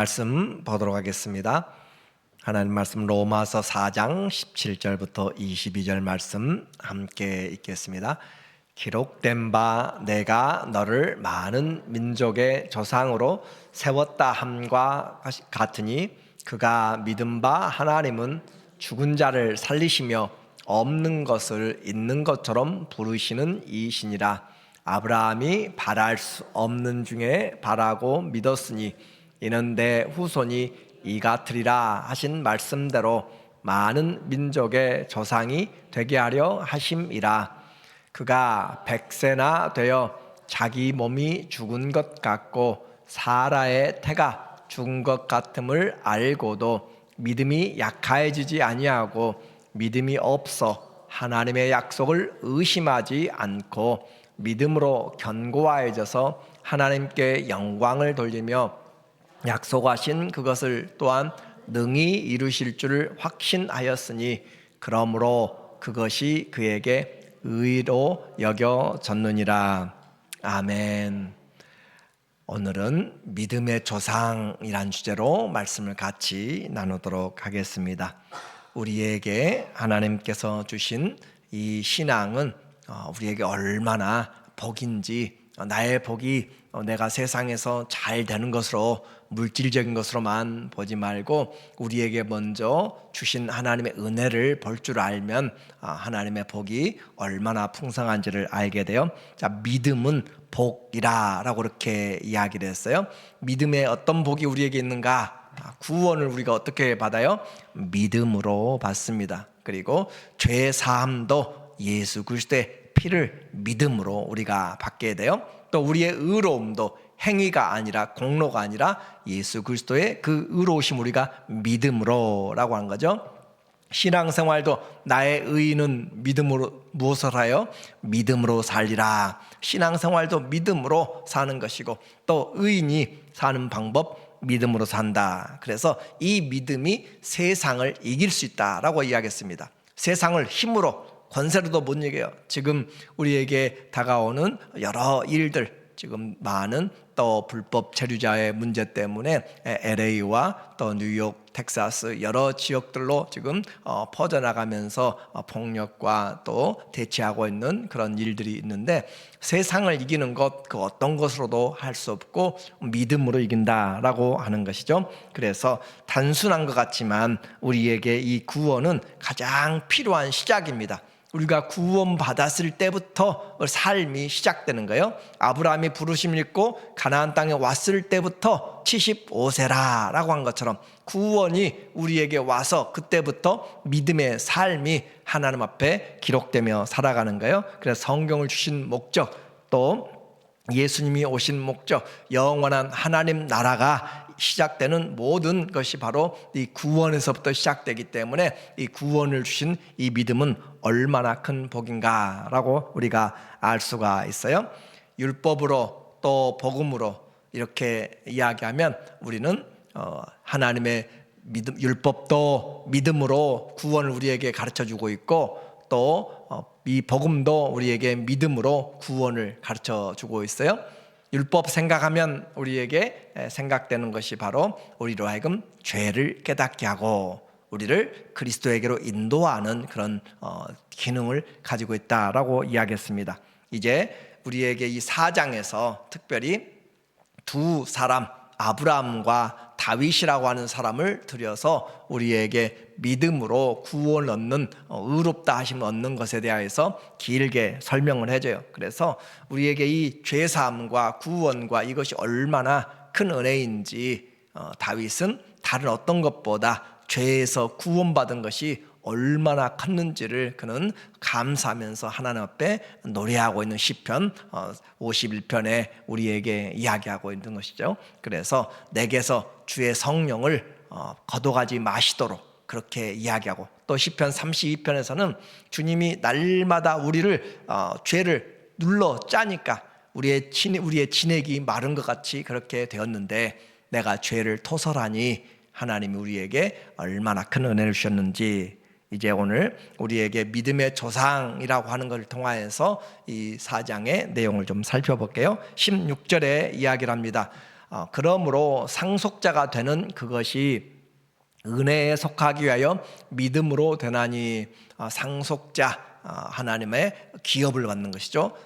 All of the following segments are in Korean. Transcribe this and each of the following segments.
말씀 보도록 하겠습니다. 하나님 말씀 로마서 4장 17절부터 22절 말씀 함께 읽겠습니다. 기록된 바 내가 너를 많은 민족의 조상으로 세웠다 함과 같으니 그가 믿은 바 하나님은 죽은 자를 살리시며 없는 것을 있는 것처럼 부르시는 이시니라. 아브라함이 바랄 수 없는 중에 바라고 믿었으니 이는 내 후손이 이같으리라 하신 말씀대로 많은 민족의 조상이 되게 하려 하심이라. 그가 100세나 되어 자기 몸이 죽은 것 같고 사라의 태가 죽은 것 같음을 알고도 믿음이 약해지지 아니하고 믿음이 없어 하나님의 약속을 의심하지 않고 믿음으로 견고해져서 하나님께 영광을 돌리며 약속하신 그것을 또한 능히 이루실 줄 확신하였으니 그러므로 그것이 그에게 의로 여겨졌느니라. 아멘. 오늘은 믿음의 조상이란 주제로 말씀을 같이 나누도록 하겠습니다. 우리에게 하나님께서 주신 이 신앙은 우리에게 얼마나 복인지, 나의 복이 내가 세상에서 잘 되는 것으로, 물질적인 것으로만 보지 말고 우리에게 먼저 주신 하나님의 은혜를 볼 줄 알면 하나님의 복이 얼마나 풍성한지를 알게 돼요. 자, 믿음은 복이라고 그렇게 이야기를 했어요. 믿음의 어떤 복이 우리에게 있는가? 구원을 우리가 어떻게 받아요? 믿음으로 받습니다. 그리고 죄 사함도 예수 그리스도의 피를 믿음으로 우리가 받게 돼요. 또 우리의 의로움도 행위가 아니라, 공로가 아니라 예수 그리스도의 그 의로우심 우리가 믿음으로라고 하는 거죠. 신앙생활도 나의 의인은 믿음으로 무엇을 하여? 믿음으로 살리라. 신앙생활도 믿음으로 사는 것이고 또 의인이 사는 방법 믿음으로 산다. 그래서 이 믿음이 세상을 이길 수 있다라고 이야기했습니다. 세상을 힘으로, 권세로도 못 이겨요. 지금 우리에게 다가오는 여러 일들, 지금 많은 또 불법 체류자의 문제 때문에 LA와 또 뉴욕, 텍사스 여러 지역들로 지금 퍼져나가면서 폭력과 또 대치하고 있는 그런 일들이 있는데, 세상을 이기는 것 그 어떤 것으로도 할 수 없고 믿음으로 이긴다라고 하는 것이죠. 그래서 단순한 것 같지만 우리에게 이 구원은 가장 필요한 시작입니다. 우리가 구원받았을 때부터 삶이 시작되는 거예요. 아브라함이 부르심을 입고 가나안 땅에 왔을 때부터 75세라라고 한 것처럼 구원이 우리에게 와서 그때부터 믿음의 삶이 하나님 앞에 기록되며 살아가는 거예요. 그래서 성경을 주신 목적, 또 예수님이 오신 목적, 영원한 하나님 나라가 시작되는 모든 것이 바로 이 구원에서부터 시작되기 때문에 이 구원을 주신 이 믿음은 얼마나 큰 복인가라고 우리가 알 수가 있어요. 율법으로 또 복음으로 이렇게 이야기하면 우리는 하나님의 믿음, 율법도 믿음으로 구원을 우리에게 가르쳐주고 있고 또 이 복음도 우리에게 믿음으로 구원을 가르쳐주고 있어요. 율법 생각하면 우리에게 생각되는 것이 바로 우리로 하여금 죄를 깨닫게 하고 우리를 그리스도에게로 인도하는 그런 기능을 가지고 있다라고 이야기했습니다. 이제 우리에게 이 4장에서 특별히 두 사람, 아브라함과 다윗이라고 하는 사람을 들여서 우리에게 믿음으로 구원을 얻는, 의롭다 하심을 얻는 것에 대해서 길게 설명을 해줘요. 그래서 우리에게 이 죄사함과 구원과 이것이 얼마나 큰 은혜인지 다윗은 다른 어떤 것보다 죄에서 구원받은 것이 얼마나 컸는지를 그는 감사하면서 하나님 앞에 노래하고 있는 시편 51편에 우리에게 이야기하고 있는 것이죠. 그래서 내게서 주의 성령을 거둬가지 마시도록 그렇게 이야기하고, 또 시편 32편에서는 주님이 날마다 우리를 죄를 눌러 짜니까 우리의 진액이 마른 것 같이 그렇게 되었는데 내가 죄를 토설하니 하나님이 우리에게 얼마나 큰 은혜를 주셨는지, 이제 오늘 우리에게 믿음의 조상이라고 하는 것을 통하여서 이 4장의 내용을 좀 살펴볼게요. 16절에 이야기를 합니다. 그러므로 상속자가 되는 그것이 은혜에 속하기 위하여 믿음으로 되나니, 상속자, 하나님의 기업을 받는 것이죠.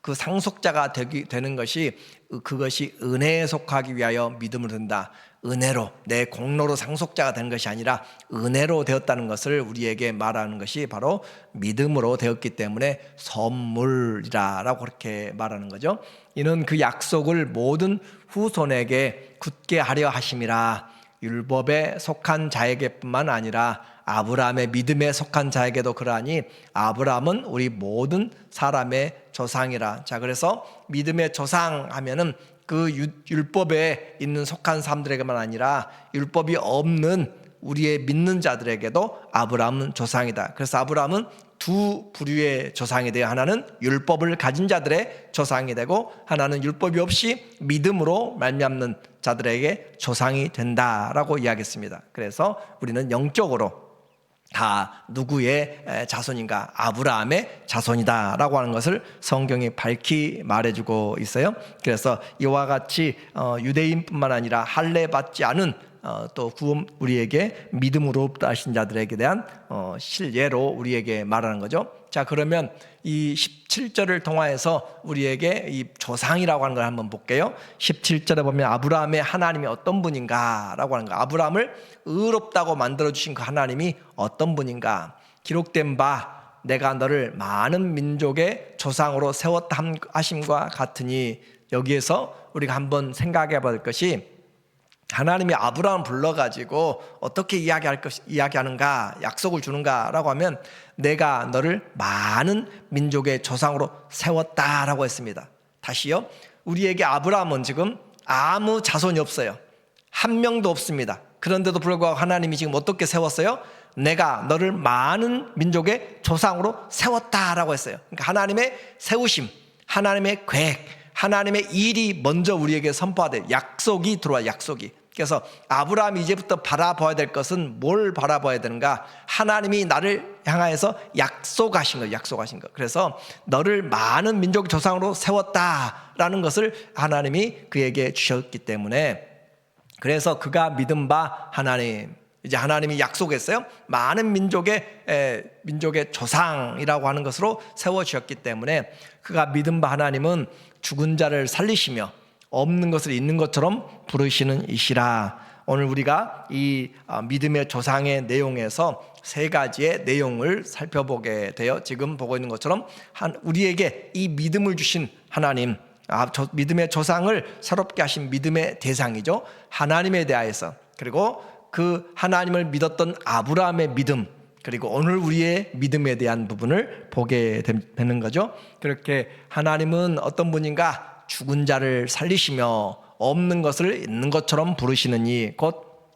그 상속자가 되는 것이, 그것이 은혜에 속하기 위하여 믿음으로 된다. 은혜로, 내 공로로 상속자가 된 것이 아니라 은혜로 되었다는 것을 우리에게 말하는 것이 바로 믿음으로 되었기 때문에 선물이라고 그렇게 말하는 거죠. 이는 그 약속을 모든 후손에게 굳게 하려 하심이라. 율법에 속한 자에게뿐만 아니라 아브라함의 믿음에 속한 자에게도 그러하니 아브라함은 우리 모든 사람의 조상이라. 자, 그래서 믿음의 조상 하면은 그 율법에 있는 속한 사람들에게만 아니라 율법이 없는 우리의 믿는 자들에게도 아브라함은 조상이다. 그래서 아브라함은 두 부류의 조상이 되어, 하나는 율법을 가진 자들의 조상이 되고, 하나는 율법이 없이 믿음으로 말미암는 자들에게 조상이 된다라고 이야기했습니다. 그래서 우리는 영적으로 다 누구의 자손인가? 아브라함의 자손이다라고 하는 것을 성경이 밝히 말해주고 있어요. 그래서 이와 같이 유대인뿐만 아니라 할례 받지 않은 또 구원, 우리에게 믿음으로부터 하신 자들에게 대한 실예로 우리에게 말하는 거죠. 자, 그러면 이 17절을 통하여서 우리에게 이 조상이라고 하는 걸 한번 볼게요. 17절에 보면 아브라함의 하나님이 어떤 분인가 라고 하는 거, 아브라함을 의롭다고 만들어주신 그 하나님이 어떤 분인가. 기록된 바 내가 너를 많은 민족의 조상으로 세웠다 하심과 같으니, 여기에서 우리가 한번 생각해 볼 것이, 하나님이 아브라함을 불러가지고 어떻게 이야기하는가, 약속을 주는가라고 하면 내가 너를 많은 민족의 조상으로 세웠다라고 했습니다. 다시요, 우리에게 아브라함은 지금 아무 자손이 없어요. 한 명도 없습니다. 그런데도 불구하고 하나님이 지금 어떻게 세웠어요? 내가 너를 많은 민족의 조상으로 세웠다라고 했어요. 그러니까 하나님의 세우심, 하나님의 계획, 하나님의 일이 먼저 우리에게 선포하되 약속이 들어와, 약속이. 그래서 아브라함이 이제부터 바라봐야 될 것은 뭘 바라봐야 되는가? 하나님이 나를 향하여서 약속하신 거, 약속하신 거. 그래서 너를 많은 민족 조상으로 세웠다라는 것을 하나님이 그에게 주셨기 때문에, 그래서 그가 믿은 바 하나님, 이제 하나님이 약속했어요. 많은 민족의 조상이라고 하는 것으로 세워주셨기 때문에 그가 믿은 바 하나님은 죽은 자를 살리시며 없는 것을 있는 것처럼 부르시는 이시라. 오늘 우리가 이 믿음의 조상의 내용에서 세 가지의 내용을 살펴보게 되어, 지금 보고 있는 것처럼 우리에게 이 믿음을 주신 하나님, 믿음의 조상을 새롭게 하신 믿음의 대상이죠. 하나님에 대하여서, 그리고 그 하나님을 믿었던 아브라함의 믿음, 그리고 오늘 우리의 믿음에 대한 부분을 보게 되는 거죠. 그렇게 하나님은 어떤 분인가? 죽은 자를 살리시며 없는 것을 있는 것처럼 부르시느니, 곧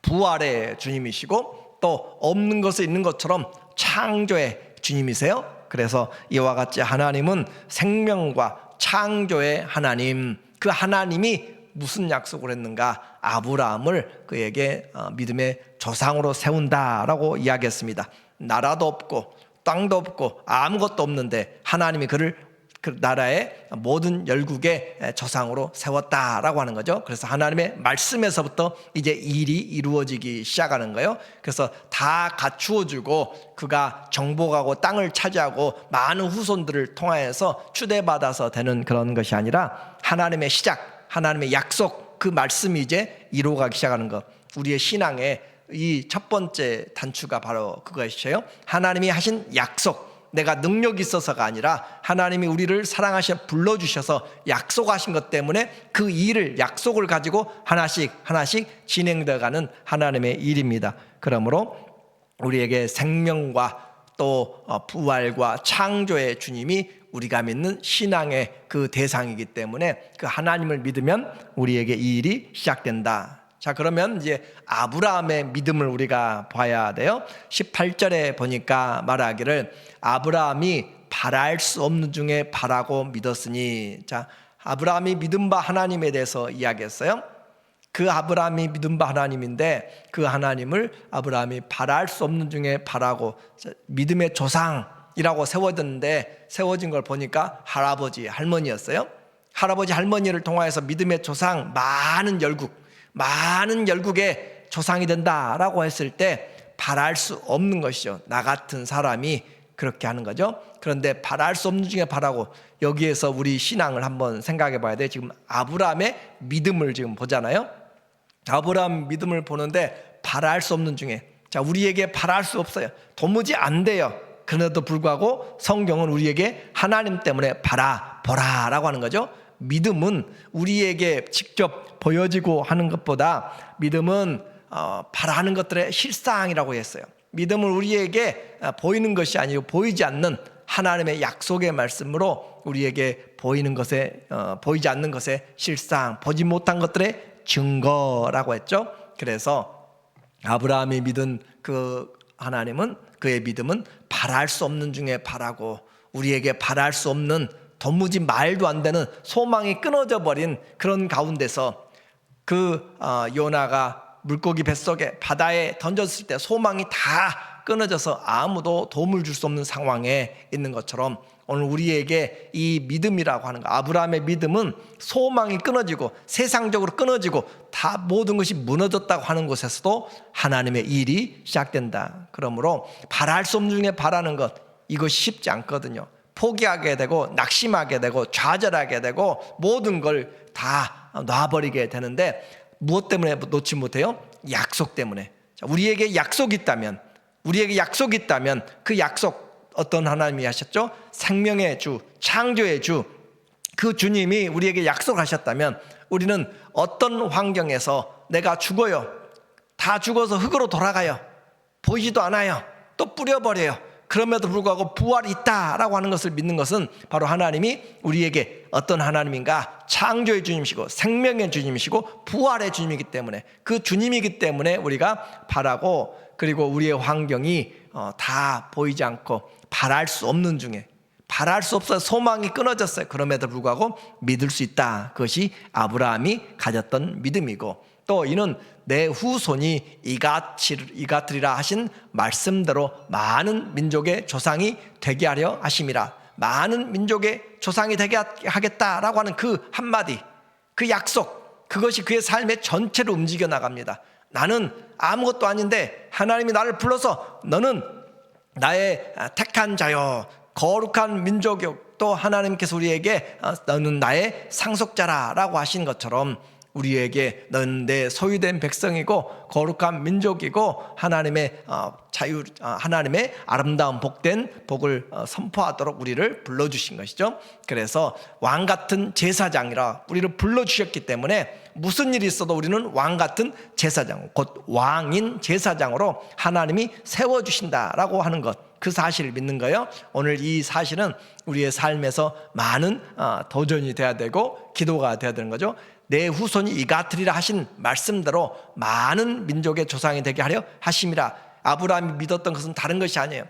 부활의 주님이시고 또 없는 것을 있는 것처럼 창조의 주님이세요. 그래서 이와 같이 하나님은 생명과 창조의 하나님, 그 하나님이 무슨 약속을 했는가? 아브라함을 그에게 믿음의 조상으로 세운다라고 이야기했습니다. 나라도 없고 땅도 없고 아무것도 없는데 하나님이 그를 그 나라의 모든 열국의 조상으로 세웠다라고 하는 거죠. 그래서 하나님의 말씀에서부터 이제 일이 이루어지기 시작하는 거예요. 그래서 다 갖추어주고 그가 정복하고 땅을 차지하고 많은 후손들을 통하여서 추대받아서 되는 그런 것이 아니라 하나님의 시작, 하나님의 약속, 그 말씀이 이제 이루어가기 시작하는 것. 우리의 신앙의 이 첫 번째 단추가 바로 그것이에요. 하나님이 하신 약속, 내가 능력이 있어서가 아니라 하나님이 우리를 사랑하셔 불러주셔서 약속하신 것 때문에 그 일을, 약속을 가지고 하나씩 진행되어가는 하나님의 일입니다. 그러므로 우리에게 생명과 또 부활과 창조의 주님이 우리가 믿는 신앙의 그 대상이기 때문에 그 하나님을 믿으면 우리에게 이 일이 시작된다. 자, 그러면 이제 아브라함의 믿음을 우리가 봐야 돼요. 18절에 보니까 말하기를 아브라함이 바랄 수 없는 중에 바라고 믿었으니, 자, 아브라함이 믿은 바 하나님에 대해서 이야기했어요. 그 아브라함이 믿은 바 하나님인데 그 하나님을 아브라함이 바랄 수 없는 중에 바라고, 믿음의 조상이라고 세워졌는데 세워진 걸 보니까 할아버지, 할머니였어요. 할아버지 할머니를 통하여서 믿음의 조상 많은 열국의 조상이 된다라고 했을 때 바랄 수 없는 것이죠. 나 같은 사람이 그렇게 하는 거죠. 그런데 바랄 수 없는 중에 바라고, 여기에서 우리 신앙을 한번 생각해 봐야 돼. 지금 아브라함의 믿음을 지금 보잖아요. 아브라함 믿음을 보는데 바랄 수 없는 중에, 자, 우리에게 바랄 수 없어요. 도무지 안 돼요. 그런데도 불구하고 성경은 우리에게 하나님 때문에 바라보라라고 하는 거죠. 믿음은 우리에게 직접 보여지고 하는 것보다 믿음은 바라는 것들의 실상이라고 했어요. 믿음은 우리에게 보이는 것이 아니고 보이지 않는 하나님의 약속의 말씀으로 우리에게 보이는 것에, 보이지 않는 것의 실상, 보지 못한 것들의 증거라고 했죠. 그래서 아브라함이 믿은 그 하나님은, 그의 믿음은 바랄 수 없는 중에 바라고, 우리에게 바랄 수 없는 도무지 말도 안 되는 소망이 끊어져 버린 그런 가운데서 그 요나가 물고기 뱃속에 바다에 던졌을 때 소망이 다 끊어져서 아무도 도움을 줄 수 없는 상황에 있는 것처럼, 오늘 우리에게 이 믿음이라고 하는 거, 아브라함의 믿음은 소망이 끊어지고 세상적으로 끊어지고 다 모든 것이 무너졌다고 하는 곳에서도 하나님의 일이 시작된다. 그러므로 바랄 수 없는 중에 바라는 것, 이것이 쉽지 않거든요. 포기하게 되고 낙심하게 되고 좌절하게 되고 모든 걸 다 놔버리게 되는데, 무엇 때문에 놓지 못해요? 약속 때문에. 우리에게 약속이 있다면 그 약속, 어떤 하나님이 하셨죠? 생명의 주, 창조의 주, 그 주님이 우리에게 약속하셨다면 우리는 어떤 환경에서 내가 죽어요, 다 죽어서 흙으로 돌아가요, 보이지도 않아요, 또 뿌려버려요, 그럼에도 불구하고 부활이 있다라고 하는 것을 믿는 것은 바로 하나님이 우리에게 어떤 하나님인가, 창조의 주님이시고 생명의 주님이시고 부활의 주님이기 때문에, 그 주님이기 때문에 우리가 바라고, 그리고 우리의 환경이 다 보이지 않고 바랄 수 없는 중에, 바랄 수 없어요. 소망이 끊어졌어요. 그럼에도 불구하고 믿을 수 있다. 그것이 아브라함이 가졌던 믿음이고, 또 이는 내 후손이 이같으리라 하신 말씀대로 많은 민족의 조상이 되게 하려 하심이라. 많은 민족의 조상이 되게 하겠다라고 하는 그 한마디, 그 약속, 그것이 그의 삶의 전체를 움직여 나갑니다. 나는 아무것도 아닌데 하나님이 나를 불러서 너는 나의 택한 자요, 거룩한 민족이요, 또 하나님께서 우리에게 너는 나의 상속자라라고 하신 것처럼 우리에게 너는 내 소유된 백성이고 거룩한 민족이고 하나님의 하나님의 아름다운 복된 복을 선포하도록 우리를 불러주신 것이죠. 그래서 왕같은 제사장이라 우리를 불러주셨기 때문에 무슨 일이 있어도 우리는 왕같은 제사장, 곧 왕인 제사장으로 하나님이 세워주신다라고 하는 것, 그 사실을 믿는 거예요. 오늘 이 사실은 우리의 삶에서 많은 도전이 돼야 되고 기도가 돼야 되는 거죠. 내 후손이 이같으리라 하신 말씀대로 많은 민족의 조상이 되게 하려 하심이라. 아브라함이 믿었던 것은 다른 것이 아니에요.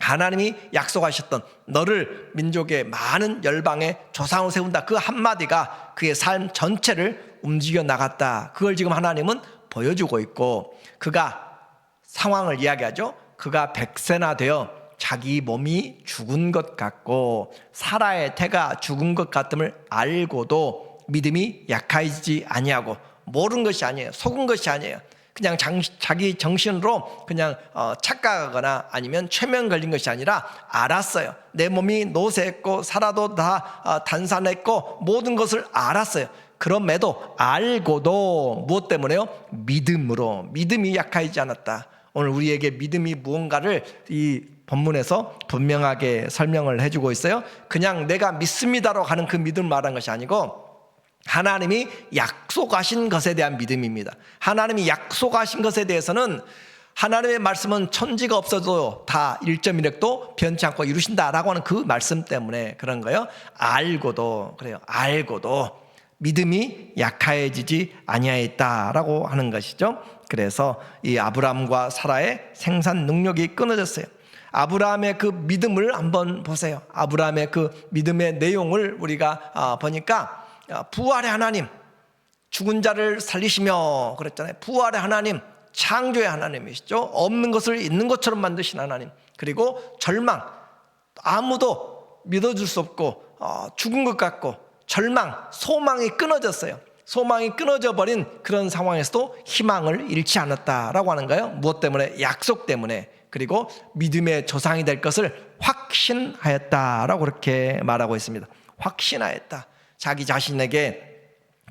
하나님이 약속하셨던 너를 민족의 많은 열방의 조상으로 세운다, 그 한마디가 그의 삶 전체를 움직여 나갔다. 그걸 지금 하나님은 보여주고 있고, 그가 상황을 이야기하죠. 그가 100세나 되어 자기 몸이 죽은 것 같고 사라의 태가 죽은 것 같음을 알고도 믿음이 약해지지 아니하고, 모른 것이 아니에요. 속은 것이 아니에요. 그냥 자기 정신으로 그냥 착각하거나 아니면 최면 걸린 것이 아니라 알았어요. 내 몸이 노쇠했고 살아도 다 단산했고 모든 것을 알았어요. 그럼에도 알고도 무엇 때문에요? 믿음으로. 믿음이 약해지지 않았다. 오늘 우리에게 믿음이 무언가를 이 본문에서 분명하게 설명을 해주고 있어요. 그냥 내가 믿습니다로 가는 그 믿음을 말한 것이 아니고 하나님이 약속하신 것에 대한 믿음입니다. 하나님이 약속하신 것에 대해서는 하나님의 말씀은 천지가 없어도 다 1.1획도 변치 않고 이루신다라고 하는 그 말씀 때문에 그런 거예요. 알고도, 그래요. 알고도 믿음이 약해지지 아니하였다라고 하는 것이죠. 그래서 이 아브라함과 사라의 생산 능력이 끊어졌어요. 아브라함의 그 믿음을 한번 보세요. 아브라함의 그 믿음의 내용을 우리가 보니까 부활의 하나님, 죽은 자를 살리시며 그랬잖아요. 부활의 하나님, 창조의 하나님이시죠. 없는 것을 있는 것처럼 만드신 하나님. 그리고 절망, 아무도 믿어줄 수 없고 죽은 것 같고 절망, 소망이 끊어졌어요. 소망이 끊어져 버린 그런 상황에서도 희망을 잃지 않았다라고 하는 거예요. 무엇 때문에? 약속 때문에. 그리고 믿음의 조상이 될 것을 확신하였다라고 그렇게 말하고 있습니다. 확신하였다. 자기 자신에게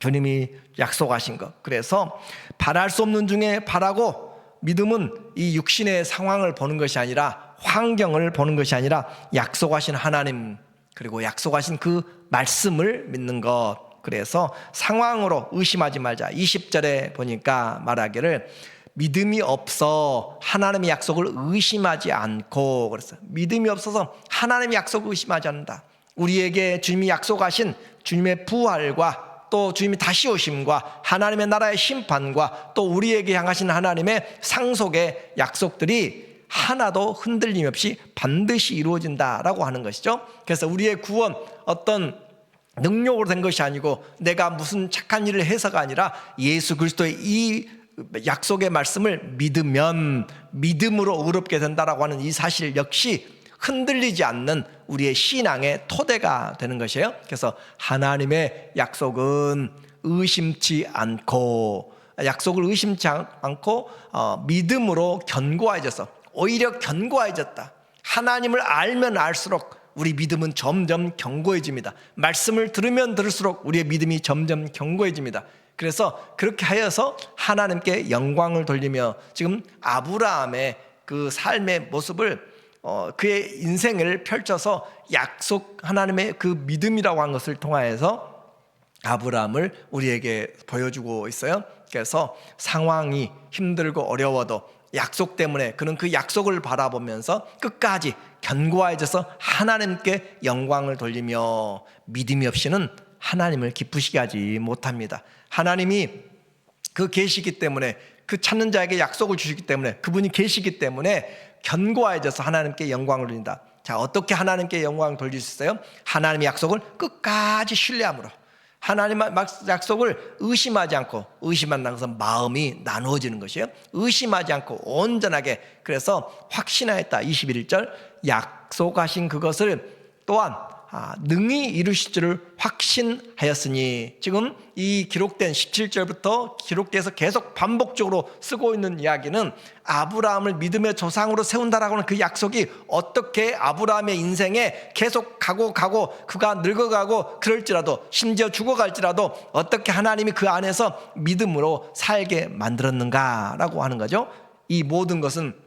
주님이 약속하신 것. 그래서 바랄 수 없는 중에 바라고, 믿음은 이 육신의 상황을 보는 것이 아니라, 환경을 보는 것이 아니라 약속하신 하나님, 그리고 약속하신 그 말씀을 믿는 것. 그래서 상황으로 의심하지 말자. 20절에 보니까 말하기를 믿음이 없어 하나님의 약속을 의심하지 않고, 그랬어요. 믿음이 없어서 하나님의 약속을 의심하지 않는다. 우리에게 주님이 약속하신 주님의 부활과 또 주님이 다시 오심과 하나님의 나라의 심판과 또 우리에게 향하신 하나님의 상속의 약속들이 하나도 흔들림 없이 반드시 이루어진다라고 하는 것이죠. 그래서 우리의 구원 어떤 능력으로 된 것이 아니고 내가 무슨 착한 일을 해서가 아니라 예수 그리스도의 이 약속의 말씀을 믿으면 믿음으로 의롭게 된다라고 하는 이 사실 역시 흔들리지 않는 우리의 신앙의 토대가 되는 것이에요. 그래서 하나님의 약속은 의심치 않고, 약속을 의심치 않고 믿음으로 견고해져서, 오히려 견고해졌다. 하나님을 알면 알수록 우리 믿음은 점점 견고해집니다. 말씀을 들으면 들을수록 우리의 믿음이 점점 견고해집니다. 그래서 그렇게 하여서 하나님께 영광을 돌리며, 지금 아브라함의 그 삶의 모습을 그의 인생을 펼쳐서 약속, 하나님의 그 믿음이라고 한 것을 통하여서 아브라함을 우리에게 보여주고 있어요. 그래서 상황이 힘들고 어려워도 약속 때문에 그는 그 약속을 바라보면서 끝까지 견고해져서 하나님께 영광을 돌리며, 믿음이 없이는 하나님을 기쁘시게 하지 못합니다. 하나님이 그 계시기 때문에, 그 찾는 자에게 약속을 주시기 때문에, 그분이 계시기 때문에 견고해져서 하나님께 영광을 돌린다. 자, 어떻게 하나님께 영광을 돌릴 수 있어요? 하나님의 약속을 끝까지 신뢰함으로. 하나님의 약속을 의심하지 않고, 의심한다는 것은 마음이 나누어지는 것이에요. 의심하지 않고 온전하게, 그래서 확신하였다. 21절, 약속하신 그것을 또한 능히 이루실 줄을 확신하였으니. 지금 이 기록된 17절부터 기록돼서 계속 반복적으로 쓰고 있는 이야기는 아브라함을 믿음의 조상으로 세운다라고 하는 그 약속이 어떻게 아브라함의 인생에 계속 가고 그가 늙어가고 그럴지라도, 심지어 죽어갈지라도 어떻게 하나님이 그 안에서 믿음으로 살게 만들었는가라고 하는 거죠. 이 모든 것은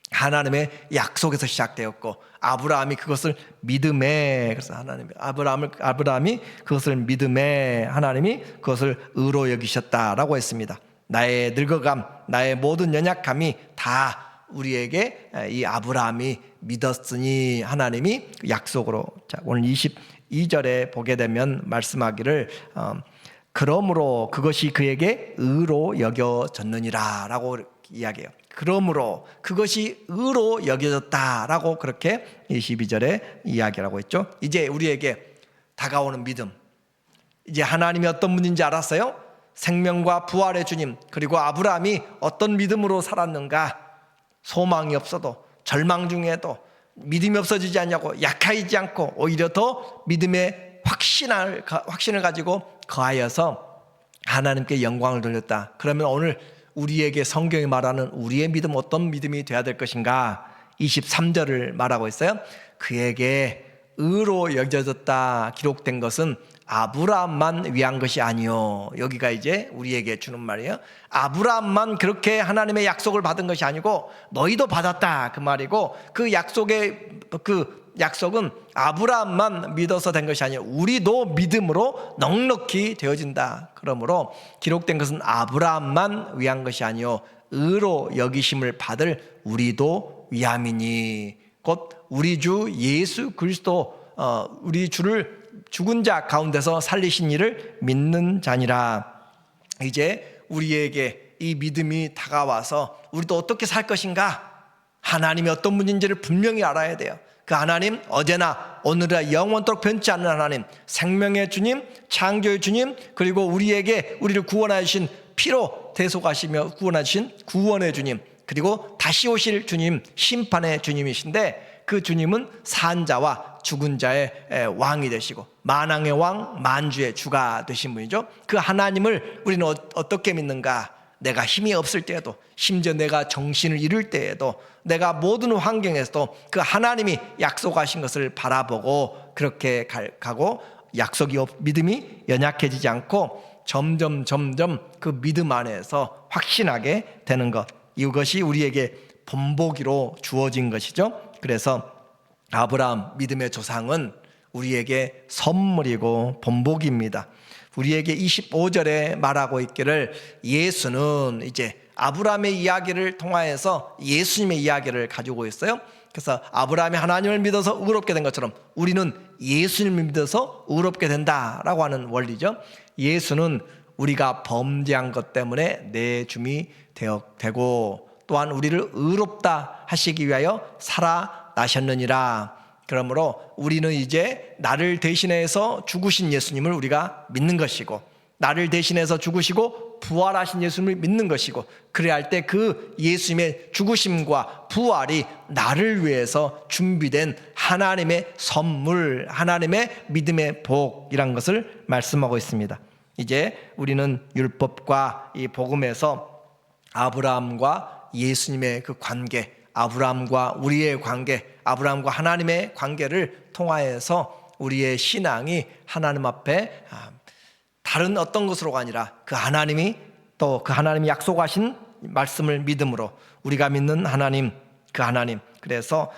하나님의 약속에서 시작되었고, 아브라함이 그것을 믿음에, 그래서 아브라함이 그것을 믿음에 하나님이 그것을 의로 여기셨다라고 했습니다. 나의 늙어감, 나의 모든 연약함이 다 우리에게 이 아브라함이 믿었으니 하나님이 약속으로. 자, 오늘 22절에 보게 되면 말씀하기를 그러므로 그것이 그에게 의로 여겨졌느니라 라고 이야기해요. 그러므로 그것이 의로 여겨졌다라고 그렇게 22절에 이야기하고 있죠. 이제 우리에게 다가오는 믿음, 이제 하나님이 어떤 분인지 알았어요. 생명과 부활의 주님, 그리고 아브라함이 어떤 믿음으로 살았는가. 소망이 없어도, 절망 중에도 믿음이 없어지지 않냐고, 약해지지 않고 오히려 더 믿음의 확신을 가지고 거하여서 하나님께 영광을 돌렸다. 그러면 오늘 우리에게 성경이 말하는 우리의 믿음, 어떤 믿음이 되어야 될 것인가? 23절을 말하고 있어요. 그에게 의로 여겨졌다 기록된 것은 아브라함만 위한 것이 아니요. 여기가 이제 우리에게 주는 말이에요. 아브라함만 그렇게 하나님의 약속을 받은 것이 아니고 너희도 받았다 그 말이고, 그 약속은 아브라함만 믿어서 된 것이 아니에요. 우리도 믿음으로 넉넉히 되어진다. 그러므로 기록된 것은 아브라함만 위한 것이 아니요 의로 여기심을 받을 우리도 위함이니, 곧 우리 주 예수 그리스도, 우리 주를 죽은 자 가운데서 살리신 이를 믿는 자니라. 이제 우리에게 이 믿음이 다가와서 우리도 어떻게 살 것인가? 하나님이 어떤 분인지를 분명히 알아야 돼요. 그 하나님, 어제나 오늘이나 영원토록 변치 않는 하나님, 생명의 주님, 창조의 주님, 그리고 우리를 구원하여 주신, 피로 대속하시며 구원하여 주신 구원의 주님, 그리고 다시 오실 주님, 심판의 주님이신데, 그 주님은 산자와 죽은 자의 왕이 되시고 만왕의 왕 만주의 주가 되신 분이죠. 그 하나님을 우리는 어떻게 믿는가? 내가 힘이 없을 때에도, 심지어 내가 정신을 잃을 때에도, 내가 모든 환경에서도 그 하나님이 약속하신 것을 바라보고 그렇게 가고, 믿음이 연약해지지 않고 점점 그 믿음 안에서 확신하게 되는 것, 이것이 우리에게 본보기로 주어진 것이죠. 그래서 아브라함 믿음의 조상은 우리에게 선물이고 본보기입니다. 우리에게 25절에 말하고 있기를, 예수는 이제 아브라함의 이야기를 통하여서 예수님의 이야기를 가지고 있어요. 그래서 아브라함이 하나님을 믿어서 의롭게 된 것처럼 우리는 예수님을 믿어서 의롭게 된다라고 하는 원리죠. 예수는 우리가 범죄한 것 때문에 내줌이 되고, 또한 우리를 의롭다 하시기 위하여 살아나셨느니라. 그러므로 우리는 이제 나를 대신해서 죽으신 예수님을 우리가 믿는 것이고, 나를 대신해서 죽으시고 부활하신 예수님을 믿는 것이고, 그래야 할 때 그 예수님의 죽으심과 부활이 나를 위해서 준비된 하나님의 선물, 하나님의 믿음의 복이란 것을 말씀하고 있습니다. 이제 우리는 율법과 이 복음에서 아브라함과 예수님의 그 관계, 아브라함과 우리의 관계, 아브라함과 하나님의 관계를 통하여서 우리의 신앙이 하나님 앞에 다른 어떤 것으로가 아니라 그 하나님이, 또 그 하나님이 약속하신 말씀을 믿음으로 우리가 믿는 하나님, 그 하나님, 그래서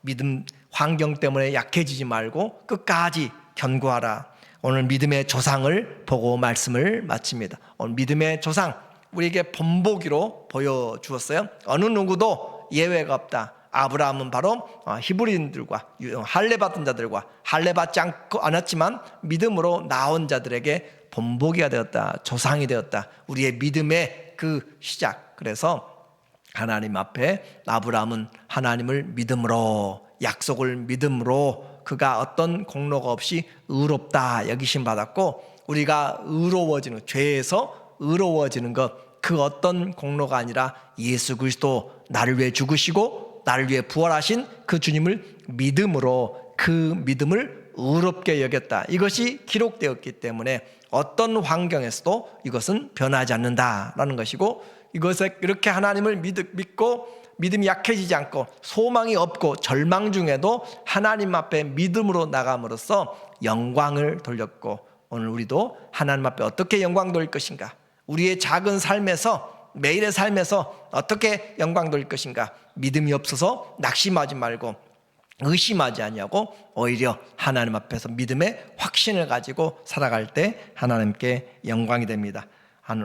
믿음 환경 때문에 약해지지 말고 끝까지 견고하라. 오늘 믿음의 조상을 보고 말씀을 마칩니다. 오늘 믿음의 조상, 우리에게 본보기로 보여주었어요. 어느 누구도 예외가 없다. 아브라함은 바로 히브리인들과 할례 받은 자들과 할례 받지 않았지만 믿음으로 나온 자들에게 본보기가 되었다, 조상이 되었다. 우리의 믿음의 그 시작. 그래서 하나님 앞에 아브라함은 하나님을 믿음으로, 약속을 믿음으로, 그가 어떤 공로가 없이 의롭다 여기심 받았고, 우리가 의로워지는, 죄에서 의로워지는 것, 그 어떤 공로가 아니라 예수 그리스도 나를 위해 죽으시고 나를 위해 부활하신 그 주님을 믿음으로, 그 믿음을 의롭게 여겼다. 이것이 기록되었기 때문에 어떤 환경에서도 이것은 변하지 않는다라는 것이고, 이것에 이렇게 하나님을 믿고 믿음이 약해지지 않고 소망이 없고 절망 중에도 하나님 앞에 믿음으로 나감으로써 영광을 돌렸고, 오늘 우리도 하나님 앞에 어떻게 영광 돌릴 것인가, 우리의 작은 삶에서, 매일의 삶에서 어떻게 영광 돌릴 것인가, 믿음이 없어서 낙심하지 말고 의심하지 아니하고 오히려 하나님 앞에서 믿음의 확신을 가지고 살아갈 때 하나님께 영광이 됩니다.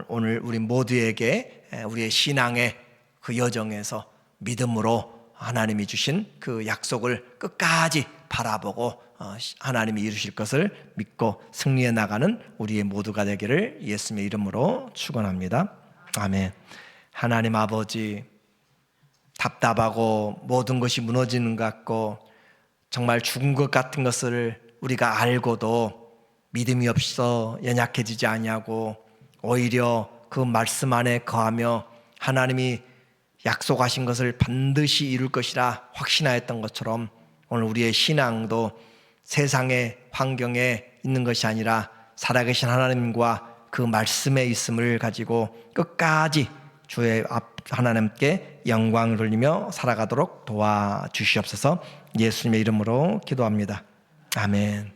오늘 우리 모두에게 우리의 신앙의 그 여정에서 믿음으로 하나님이 주신 그 약속을 끝까지 바라보고 하나님이 이루실 것을 믿고 승리해 나가는 우리의 모두가 되기를 예수님의 이름으로 축원합니다. 아멘. 하나님 아버지, 답답하고 모든 것이 무너지는 것 같고 정말 죽은 것 같은 것을 우리가 알고도 믿음이 없어 연약해지지 아니하고 오히려 그 말씀 안에 거하며 하나님이 약속하신 것을 반드시 이룰 것이라 확신하였던 것처럼, 오늘 우리의 신앙도 세상의 환경에 있는 것이 아니라 살아계신 하나님과 그 말씀에 있음을 가지고 끝까지 주의 하나님께 영광을 돌리며 살아가도록 도와주시옵소서. 예수님의 이름으로 기도합니다. 아멘.